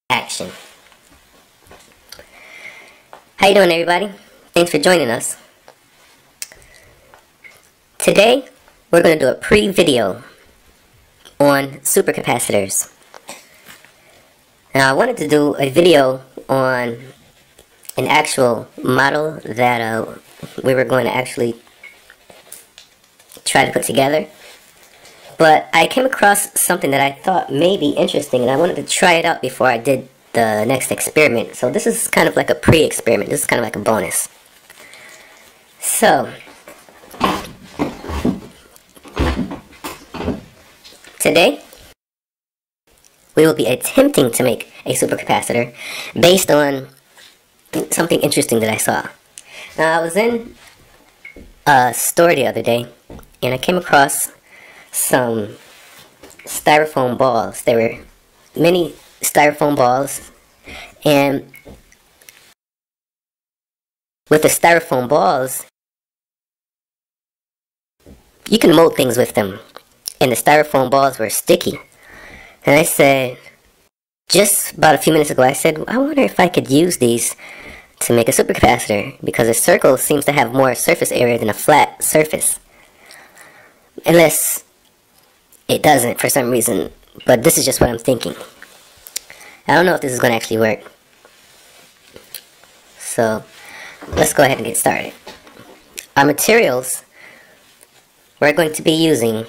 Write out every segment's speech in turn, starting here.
Action. How you doing, everybody? Thanks for joining us. Today, we're going to do a pre-video on supercapacitors. Now, I wanted to do a video on an actual model that we were going to actually try to put together. But I came across something that I thought may be interesting, and I wanted to try it out before I did the next experiment. So this is kind of like a pre-experiment. This is kind of like a bonus. So, today, we will be attempting to make a supercapacitor based on something interesting that I saw. Now, I was in a store the other day, and I came across some styrofoam balls. There were many styrofoam balls, and with the styrofoam balls, you can mold things with them, and the styrofoam balls were sticky. And I said, just about a few minutes ago, I said, I wonder if I could use these to make a supercapacitor, because a circle seems to have more surface area than a flat surface. Unless it doesn't for some reason, but this is just what I'm thinking. I don't know if this is going to actually work. So, let's go ahead and get started. Our materials, we're going to be using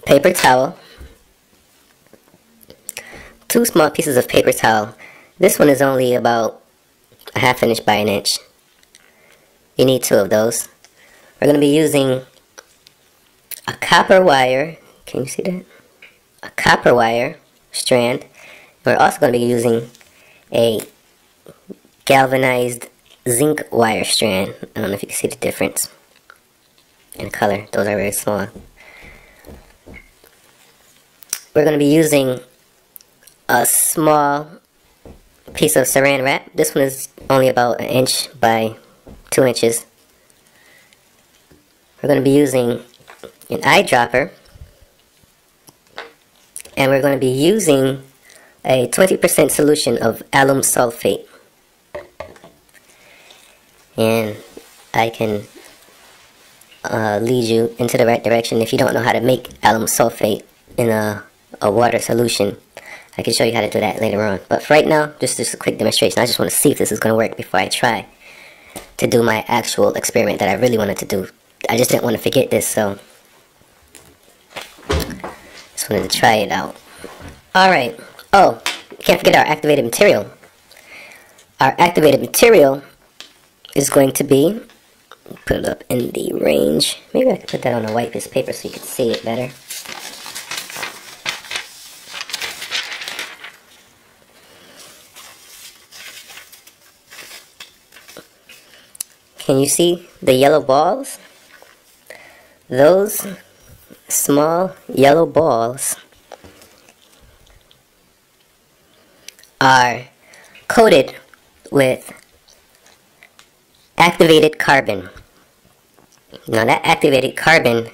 paper towel, 2 small pieces of paper towel. This one is only about a ½ inch by 1 inch. You need 2 of those. We're going to be using a copper wire. Can you see that? A copper wire strand. We're also going to be using a galvanized zinc wire strand. I don't know if you can see the difference in color. Those are very small. We're going to be using a small piece of saran wrap. This one is only about 1 inch by 2 inches. We're going to be using an eyedropper, and we're going to be using a 20% solution of alum sulfate. And I can lead you into the right direction. If you don't know how to make alum sulfate in a water solution, I can show you how to do that later on. But for right now, just a quick demonstration. I just want to see if this is going to work before I try to do my actual experiment that I really wanted to do. I just didn't want to forget this, so just wanted to try it out. Alright. Oh, can't forget our activated material. Our activated material is going to be, put it up in the range. Maybe I could put that on a white piece of paper so you can see it better. Can you see the yellow balls? Those small yellow balls are coated with activated carbon. Now that activated carbon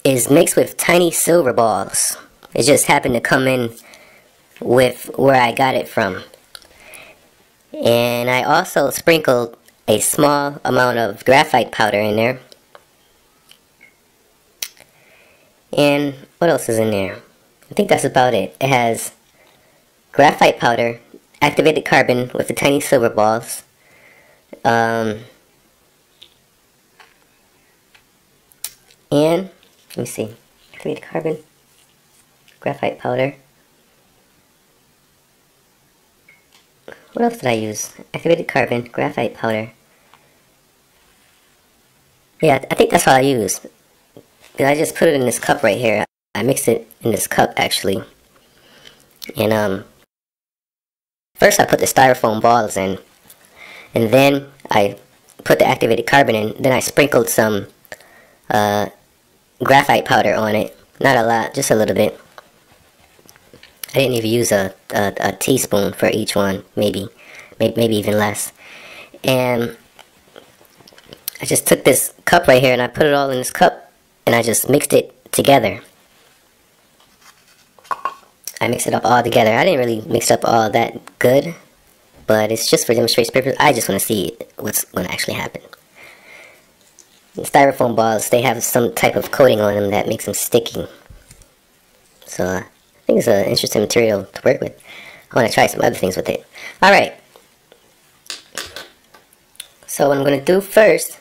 is mixed with tiny silver balls. It just happened to come in with where I got it from. And I also sprinkled a small amount of graphite powder in there. And what else is in there? I think that's about it. It has graphite powder, activated carbon with the tiny silver balls, and let me see, activated carbon, graphite powder. What else did I use? Activated carbon, graphite powder. Yeah, I think that's all I used. I just put it in this cup right here. I mixed it in this cup actually. And first I put the styrofoam balls in, and then I put the activated carbon in. Then I sprinkled some graphite powder on it. Not a lot, just a little bit. I didn't even use a teaspoon for each one, maybe even less. And I just took this cup right here and I put it all in this cup and I just mixed it together. I mix it up all together. I didn't really mix up all that good, but it's just for demonstration purposes. I just want to see what's going to actually happen. The styrofoam balls, they have some type of coating on them that makes them sticky. So I think it's an interesting material to work with. I want to try some other things with it. Alright. So what I'm going to do first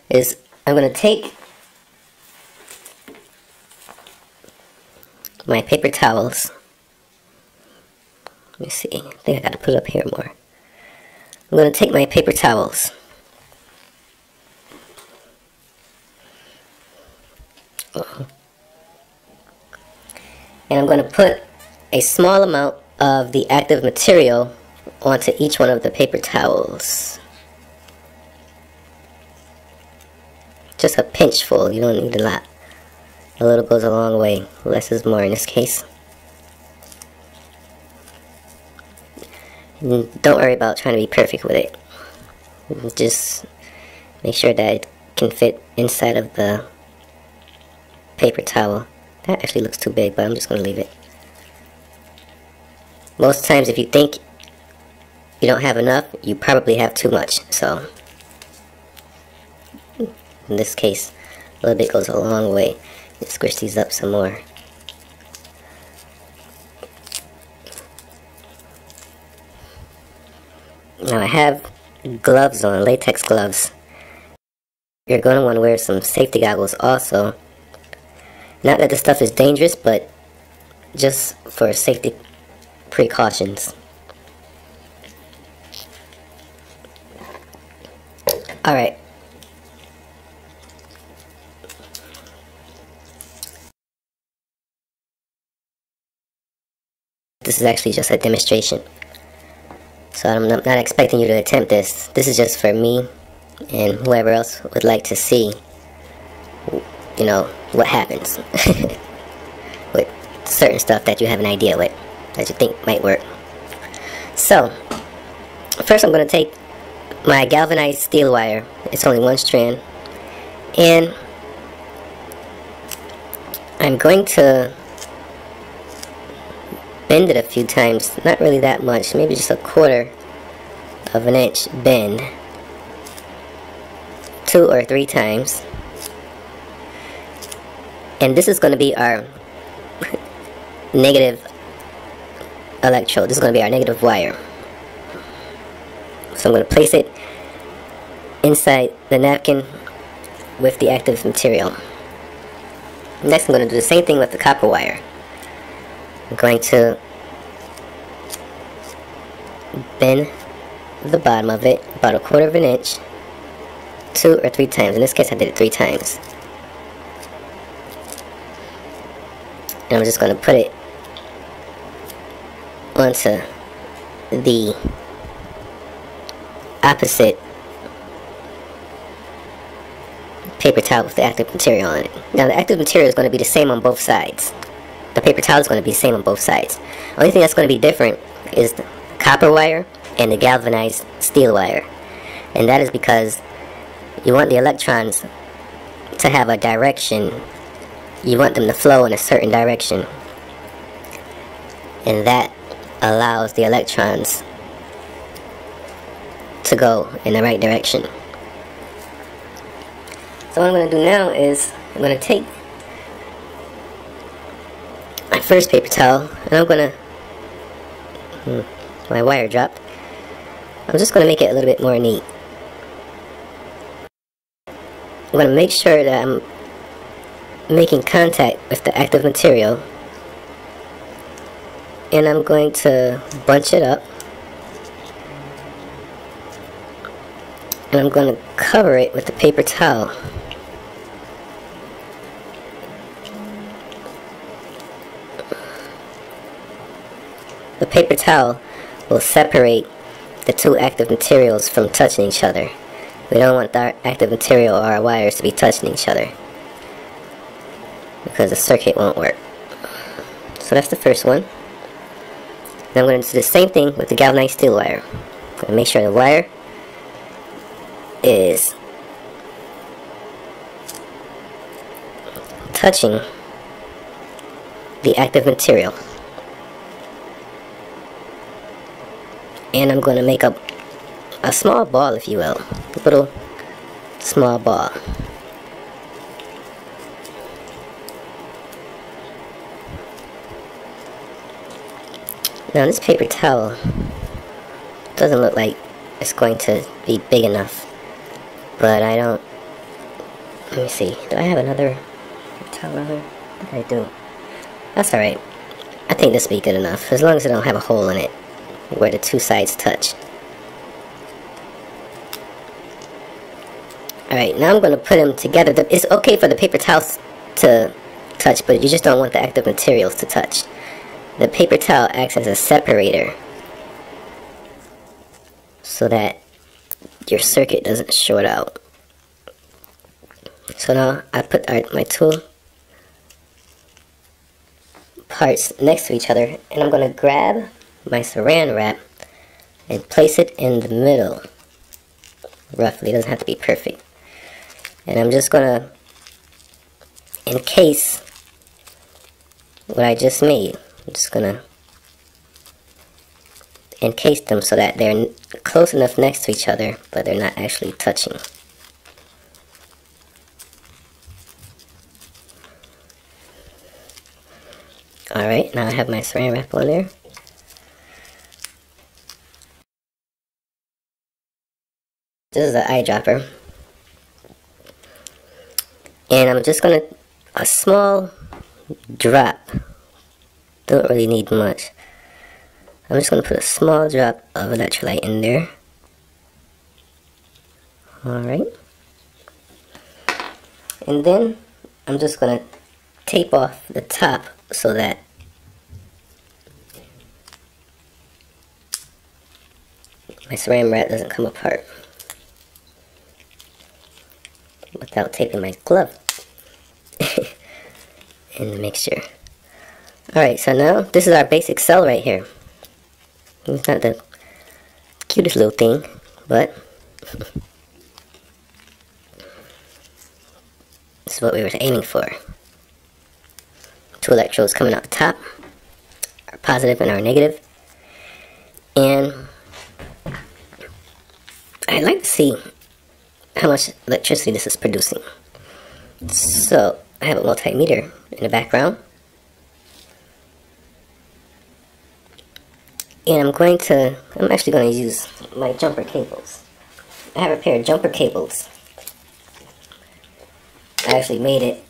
is I'm going to take my paper towels. Let me see. I think I got to put it up here more. I'm going to take my paper towels. And I'm going to put a small amount of the active material onto each one of the paper towels. Just a pinch full, you don't need a lot. A little goes a long way, less is more in this case. And don't worry about trying to be perfect with it. Just make sure that it can fit inside of the paper towel. That actually looks too big, but I'm just going to leave it. Most times if you think you don't have enough, you probably have too much. So in this case, a little bit goes a long way. Let's squish these up some more. Now I have gloves on, latex gloves. You're going to want to wear some safety goggles also. Not that the stuff is dangerous, but just for safety precautions. Alright. This is actually just a demonstration. So I'm not expecting you to attempt this. This is just for me and whoever else would like to see, you know, what happens with certain stuff that you have an idea with, that you think might work. So, first I'm going to take my galvanized steel wire. It's only one strand. And I'm going to bend it a few times, not really that much, maybe just 1/4 of an inch bend, 2 or 3 times. And this is going to be our negative electrode. This is going to be our negative wire. So I'm going to place it inside the napkin with the active material. Next I'm going to do the same thing with the copper wire. I'm going to bend the bottom of it about 1/4 of an inch, 2 or 3 times. In this case I did it 3 times. And I'm just going to put it onto the opposite paper towel with the active material on it. Now the active material is going to be the same on both sides. The paper towel is going to be the same on both sides. Only thing that's going to be different is the copper wire and the galvanized steel wire. And that is because you want the electrons to have a direction. You want them to flow in a certain direction. And that allows the electrons to go in the right direction. So what I'm going to do now is I'm going to take my first paper towel and I'm going to, my wire dropped. I'm just going to make it a little bit more neat. I'm going to make sure that I'm making contact with the active material, and I'm going to bunch it up, and I'm going to cover it with the paper towel. The paper towel will separate the two active materials from touching each other. We don't want our active material or our wires to be touching each other, because the circuit won't work. So that's the first one. Now I'm going to do the same thing with the galvanized steel wire. I'm going to make sure the wire is touching the active material. And I'm going to make up a small ball, if you will. A little small ball. Now this paper towel doesn't look like it's going to be big enough, but I don't, let me see, do I have another towel around here? I think I do. That's alright. I think this will be good enough, as long as it don't have a hole in it where the two sides touch. Alright, now I'm going to put them together. It's okay for the paper towels to touch, but you just don't want the active materials to touch. The paper towel acts as a separator so that your circuit doesn't short out. So now I put my two parts next to each other, and I'm going to grab my saran wrap and place it in the middle. Roughly, it doesn't have to be perfect. And I'm just going to encase what I just made. I'm just going to encase them so that they're close enough next to each other, but they're not actually touching. Alright, now I have my saran wrap on there. This is the eyedropper. And I'm just going to, a small drop, don't really need much. I'm just going to put a small drop of electrolyte in there. Alright. And then I'm just going to tape off the top so that my saran wrap doesn't come apart without taping my glove in the mixture. Alright, so now this is our basic cell right here. It's not the cutest little thing, but this is what we were aiming for. Two electrodes coming out the top, our positive and our negative. And I'd like to see how much electricity this is producing. So I have a multimeter in the background. And I'm actually going to use my jumper cables. I have a pair of jumper cables. I actually made it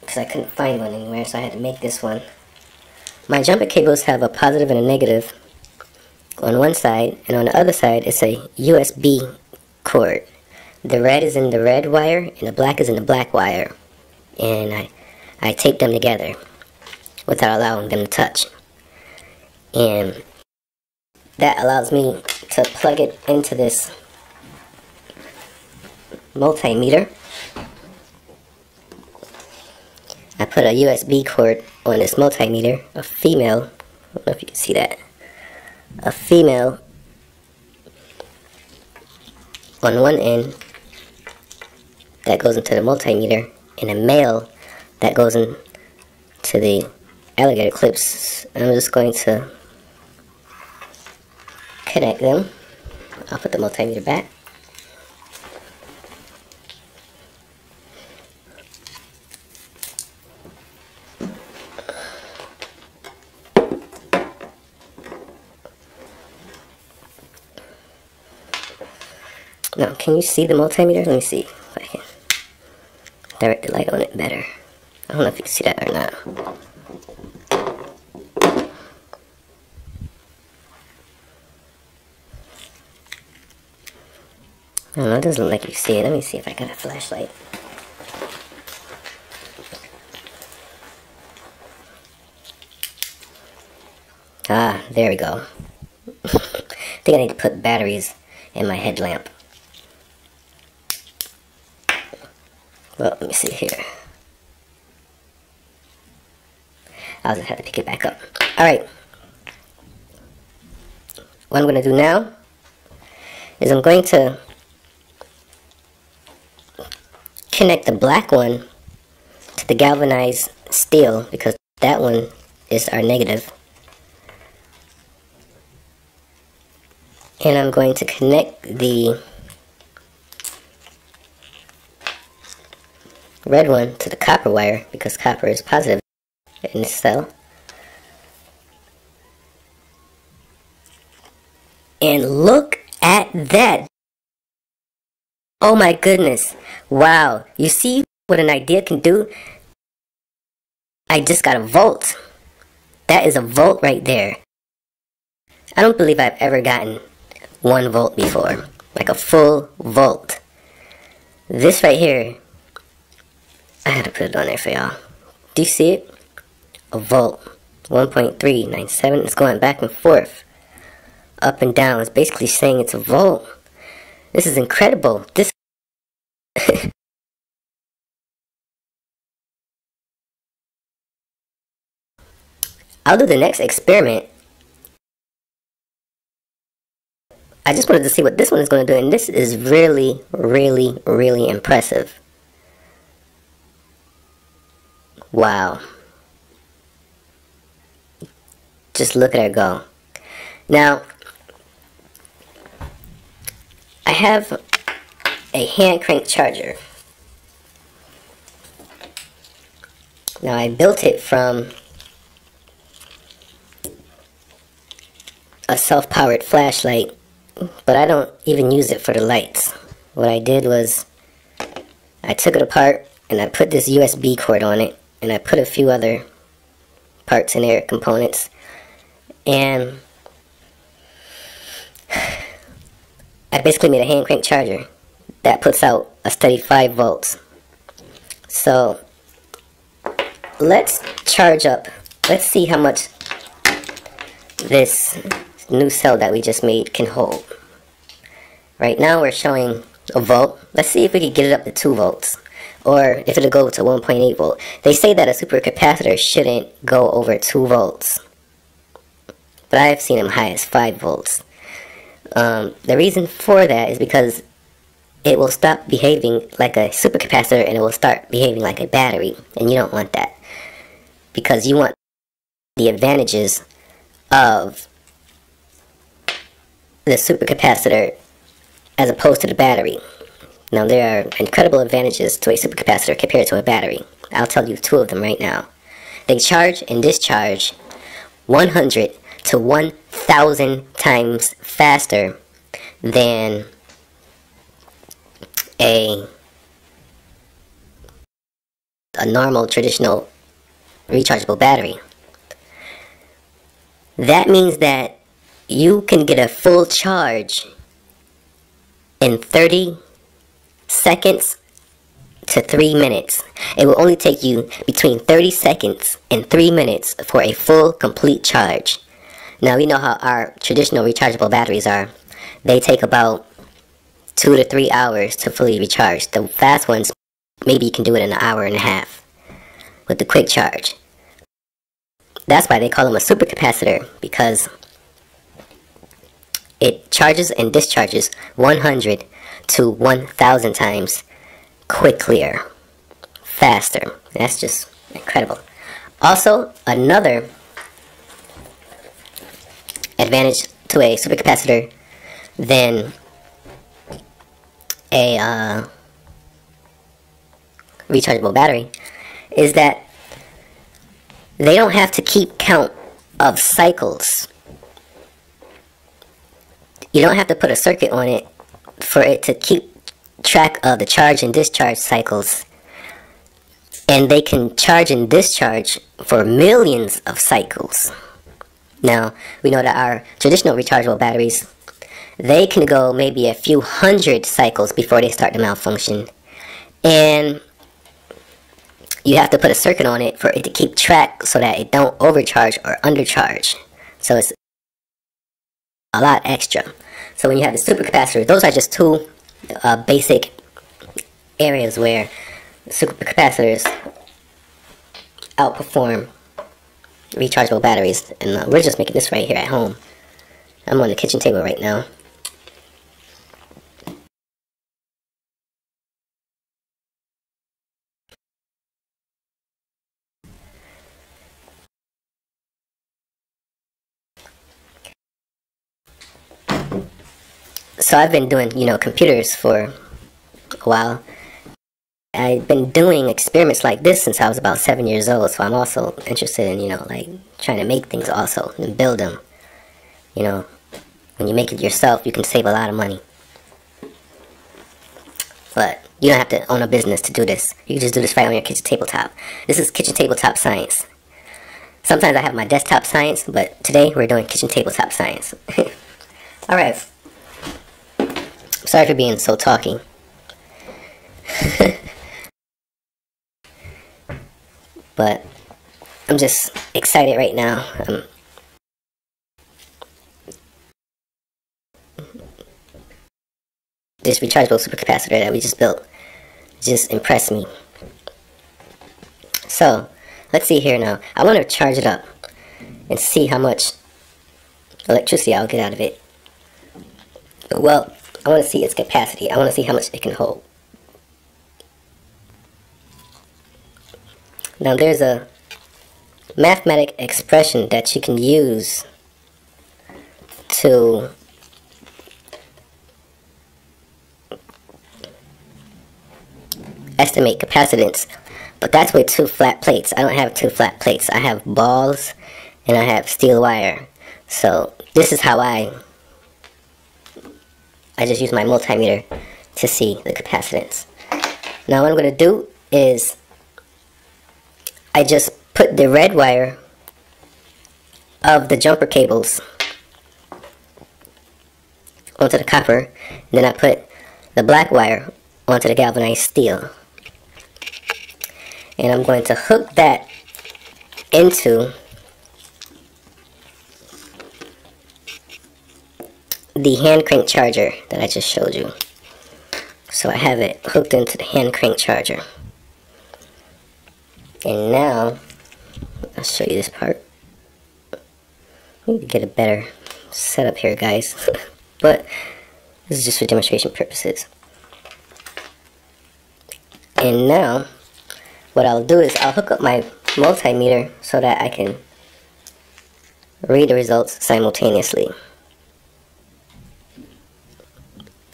because I couldn't find one anywhere, so I had to make this one. My jumper cables have a positive and a negative on one side, and on the other side it's a USB cord. The red is in the red wire, and the black is in the black wire. And I taped them together without allowing them to touch. And that allows me to plug it into this multimeter. I put a USB cord on this multimeter, a female, I don't know if you can see that, a female on one end that goes into the multimeter, and a male that goes into the alligator clips. I'm just going to connect them. I'll put the multimeter back. Now, can you see the multimeter? Let me see if I can direct the light on it better. I don't know if you can see that or not. I don't know, it doesn't look like you see it. Let me see if I got a flashlight. Ah, there we go. I think I need to put batteries in my headlamp. Well, let me see here. I'll just have to pick it back up. Alright. What I'm going to do now is I'm going to connect the black one to the galvanized steel, because that one is our negative. And I'm going to connect the red one to the copper wire because copper is positive in this cell. And look at that. Oh my goodness. Wow. You see what an idea can do? I just got a volt. That is a volt right there. I don't believe I've ever gotten 1 volt before. Like a full volt. This right here, I had to put it on there for y'all. Do you see it? A volt. 1.397. It's going back and forth. Up and down. It's basically saying it's a volt. This is incredible. This I'll do the next experiment. I just wanted to see what this one is going to do, and this is really, really, really impressive. Wow. Just look at her go. Now, I have a hand crank charger. Now, I built it from a self-powered flashlight, but I don't even use it for the lights. What I did was I took it apart and I put this USB cord on it, and I put a few other parts in there, components, and I basically made a hand crank charger that puts out a steady 5 volts. So let's charge up. Let's see how much this new cell that we just made can hold. Right now we're showing a volt. Let's see if we can get it up to 2 volts, or if it'll go to 1.8 volt. They say that a supercapacitor shouldn't go over 2 volts, but I've seen them high as 5 volts. The reason for that is because it will stop behaving like a supercapacitor and it will start behaving like a battery, and you don't want that, because you want the advantages of the supercapacitor as opposed to the battery. Now, there are incredible advantages to a supercapacitor compared to a battery. I'll tell you 2 of them right now. They charge and discharge 100 to 1,000 times faster than a normal traditional rechargeable battery. That means that you can get a full charge in 30 seconds to 3 minutes. It will only take you between 30 seconds and 3 minutes for a full, complete charge. Now, we know how our traditional rechargeable batteries are. They take about 2 to 3 hours to fully recharge. The fast ones, maybe you can do it in an hour and a half with the quick charge. That's why they call them a supercapacitor, because it charges and discharges 100 to 1,000 times quicker, faster. That's just incredible. Also, another advantage to a supercapacitor than a rechargeable battery is that they don't have to keep count of cycles. You don't have to put a circuit on it for it to keep track of the charge and discharge cycles. And they can charge and discharge for millions of cycles. Now, we know that our traditional rechargeable batteries, they can go maybe a few hundred cycles before they start to malfunction. And you have to put a circuit on it for it to keep track so that it don't overcharge or undercharge. So it's a lot extra. So when you have the supercapacitor, those are just 2 basic areas where supercapacitors outperform rechargeable batteries. And we're just making this right here at home. I'm on the kitchen table right now. So I've been doing, computers for a while. I've been doing experiments like this since I was about 7 years old, so I'm also interested in, like trying to make things also and build them. When you make it yourself, you can save a lot of money. But you don't have to own a business to do this. You can just do this right on your kitchen tabletop. This is kitchen tabletop science. Sometimes I have my desktop science, but today we're doing kitchen tabletop science. Alright. Sorry for being so talky. But I'm just excited right now. This rechargeable supercapacitor that we just built just impressed me. So, let's see here now. I want to charge it up and see how much electricity I'll get out of it. Well, I want to see its capacity. I want to see how much it can hold. Now there's a mathematic expression that you can use to estimate capacitance, but that's with two flat plates. I don't have two flat plates. I have balls and I have steel wire. So this is how I just use my multimeter to see the capacitance. Now what I'm going to do is I just put the red wire of the jumper cables onto the copper, and then I put the black wire onto the galvanized steel. And I'm going to hook that into the hand crank charger that I just showed you. So I have it hooked into the hand crank charger. And now, I'll show you this part. We need to get a better setup here, guys. But this is just for demonstration purposes. And now, what I'll do is I'll hook up my multimeter so that I can read the results simultaneously.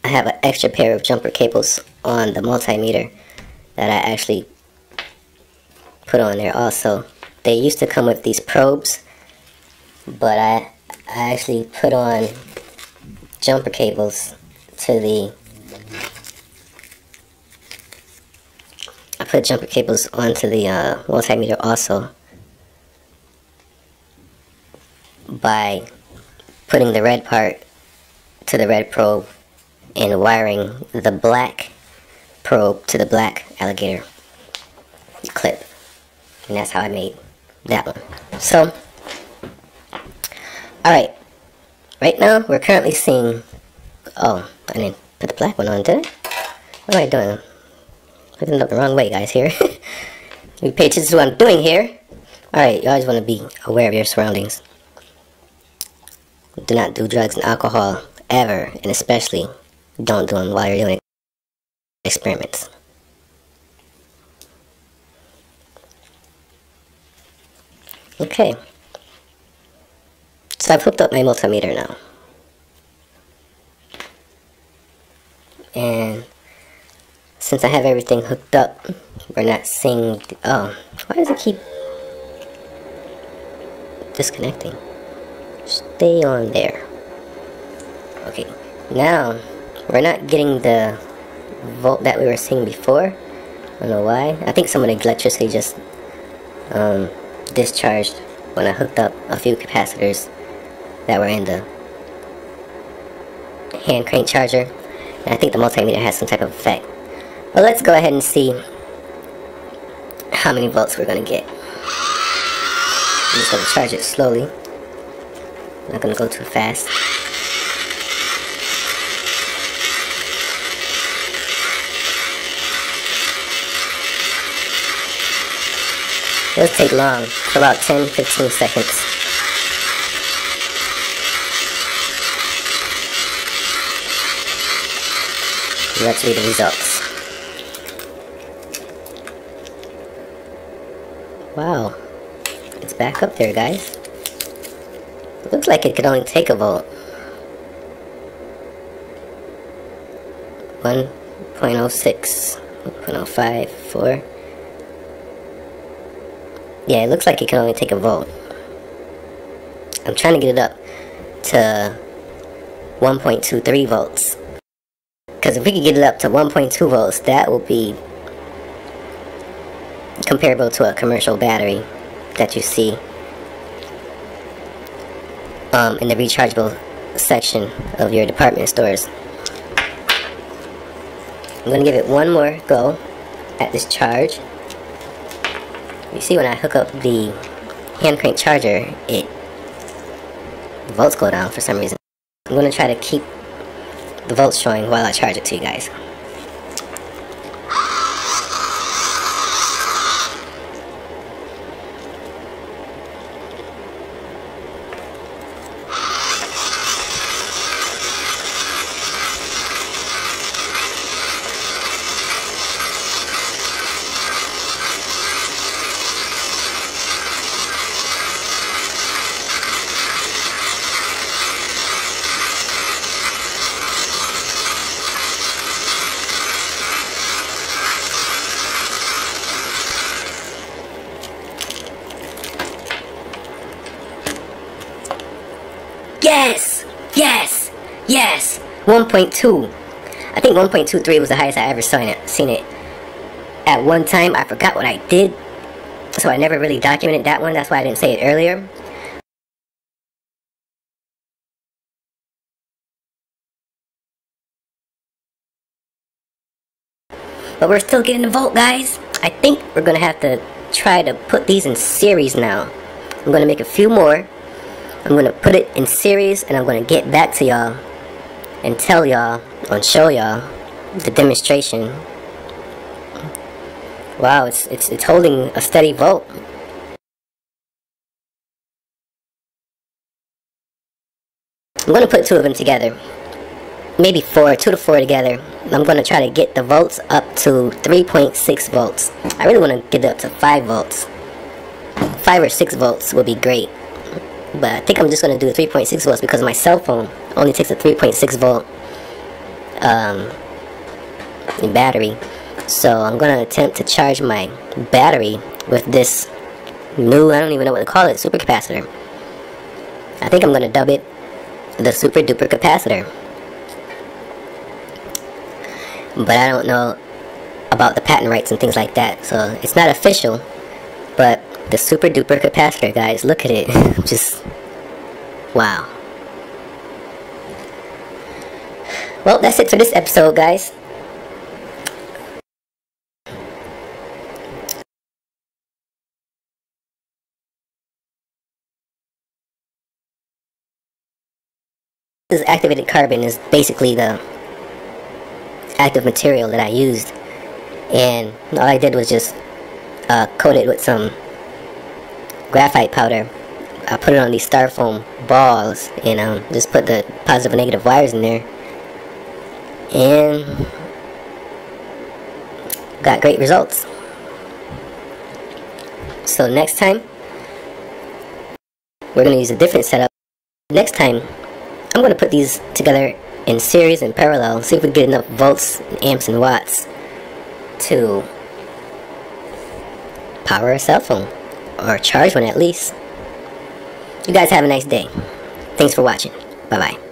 I have an extra pair of jumper cables on the multimeter that I actually put on there also. They used to come with these probes, but I actually put on jumper cables to the I put jumper cables onto the multimeter also by putting the red part to the red probe and wiring the black probe to the black alligator clip. And that's how I made that one. So, alright. Right now, we're currently seeing... Oh, I didn't put the black one on, did I? What am I doing? I'm looking the wrong way, guys, here. You pay attention to what I'm doing here. Alright, you always want to be aware of your surroundings. Do not do drugs and alcohol, ever. And especially, don't do them while you're doing experiments. Okay, so I've hooked up my multimeter now, and since I have everything hooked up, we're not seeing oh, why does it keep disconnecting? Stay on there. Okay, now we're not getting the volt that we were seeing before. I don't know why. I think some of the electricity just discharged when I hooked up a few capacitors that were in the hand crank charger, and I think the multimeter has some type of effect. Well, let's go ahead and see how many volts we're going to get. I'm just going to charge it slowly. I'm not going to go too fast. It does take long, for about 10-15 seconds. Let's read the results. Wow, it's back up there, guys. It looks like it could only take a volt. 1.06, 1.05, 4. Yeah, it looks like it can only take a volt. I'm trying to get it up to 1.23 volts. Because if we could get it up to 1.2 volts, that will be comparable to a commercial battery that you see in the rechargeable section of your department stores. I'm going to give it one more go at this charge. You see when I hook up the hand crank charger, the volts go down for some reason. I'm going to try to keep the volts showing while I charge it to you guys. Yes! Yes! Yes! 1.2. I think 1.23 was the highest I ever seen it. At one time, I forgot what I did, so I never really documented that one. That's why I didn't say it earlier. But we're still getting the volt, guys. I think we're going to have to try to put these in series now. I'm going to make a few more. I'm going to put it in series, and I'm going to get back to y'all and tell y'all and show y'all the demonstration. Wow, it's holding a steady volt. I'm going to put two of them together. Maybe 2 to 4 together. I'm going to try to get the volts up to 3.6 volts. I really want to get it up to 5 volts. 5 or 6 volts would be great. But I think I'm just going to do 3.6 volts because my cell phone only takes a 3.6 volt battery. So I'm going to attempt to charge my battery with this new, I don't even know what to call it, supercapacitor. I think I'm going to dub it the super duper capacitor. But I don't know about the patent rights and things like that. So it's not official. But the super duper capacitor, guys, look at it. Just wow. Well, that's it for this episode, guys. This activated carbon is basically the active material that I used, and all I did was just coat it with some graphite powder. I put it on these styrofoam balls and just put the positive and negative wires in there, and got great results. So next time we're going to use a different setup. Next time I'm going to put these together in series and parallel, see if we get enough volts, amps, and watts to power a cell phone, or charge one at least. You guys have a nice day. Thanks for watching. Bye-bye.